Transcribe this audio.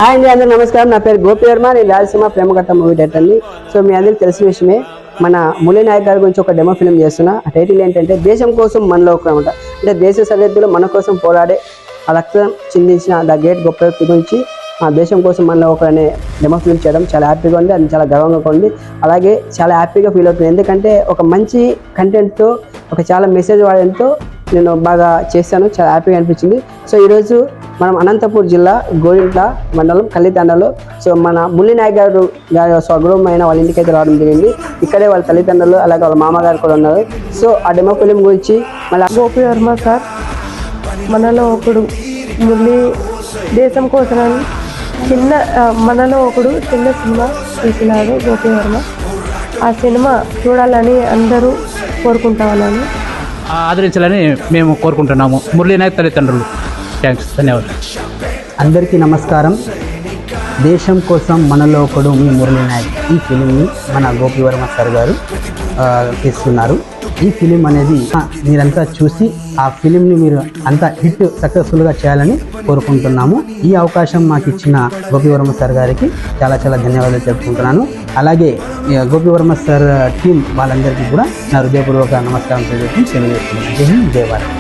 Hi అండి, అందరూ నమస్కారం. నా పేరు గోపి వర్మ. నేను రాయలసీమ ప్రేమకథ మూవీ డైరెక్టర్ని. సో మీ అందరికీ తెలిసిన విషయమే, మన మురళీ నాయక్ గారి గురించి ఒక డెమో ఫిల్మ్ చేస్తున్నా. ఆ టైటిల్ ఏంటంటే దేశం కోసం మనలో ఒకరు అనమాట. అంటే దేశ సరిహద్దులో మన కోసం పోరాడే ఆ రక్తం చిందించిన ద గ్రేట్ గొప్ప వ్యక్తి గురించి ఆ దేశం కోసం మనలో ఒక అనే డెమో ఫిల్మ్ చేయడం చాలా హ్యాపీగా ఉంది. అది చాలా గర్వంగా ఉంది. అలాగే చాలా హ్యాపీగా ఫీల్ అవుతుంది. ఎందుకంటే ఒక మంచి కంటెంట్తో ఒక చాలా మెసేజ్ వాడడంతో నేను బాగా చేశాను. చాలా హ్యాపీగా అనిపించింది. సో ఈరోజు మనం అనంతపూర్ జిల్లా గోరింట్ల మండలం కల్లితండలో సో మన మురళీ నాయక్ గారి స్వగృహమైన వాళ్ళ ఇంటికి అయితే రావడం జరిగింది. ఇక్కడే వాళ్ళ తల్లిదండ్రులు అలాగే వాళ్ళ మామగారు కూడా ఉన్నారు. సో ఆ డెమో ఫిలిం గురించి మళ్ళీ గోపి వర్మ సార్ మనలో ఒకడు మురళి దేశం కోసం మనలో ఒకడు చిన్న సినిమా తీసినాడు గోపి వర్మ. ఆ సినిమా చూడాలని అందరూ కోరుకుంటామని ఆదరించాలని మేము కోరుకుంటున్నాము. మురళీ నాయక్ తల్లిదండ్రులు. థ్యాంక్స్, ధన్యవాదాలు. అందరికీ నమస్కారం. దేశం కోసం మనలో ఒకడు మీ మురళీ నాయక్ ఈ ఫిలింని మన గోపి వర్మ సార్ గారు తీస్తున్నారు. ఈ ఫిలిం అనేది మీరంతా చూసి ఆ ఫిలింని మీరు అంతా హిట్ సక్సెస్ఫుల్గా చేయాలని కోరుకుంటున్నాము. ఈ అవకాశం మాకు ఇచ్చిన గోపి వర్మ సార్ గారికి చాలా చాలా ధన్యవాదాలు చెప్పుకుంటున్నాను. అలాగే గోపి వర్మ సార్ టీం వాళ్ళందరికీ కూడా నా హృదయపూర్వక నమస్కారం తెలియజేస్తున్నాను. జై హింద్, జై భారత్.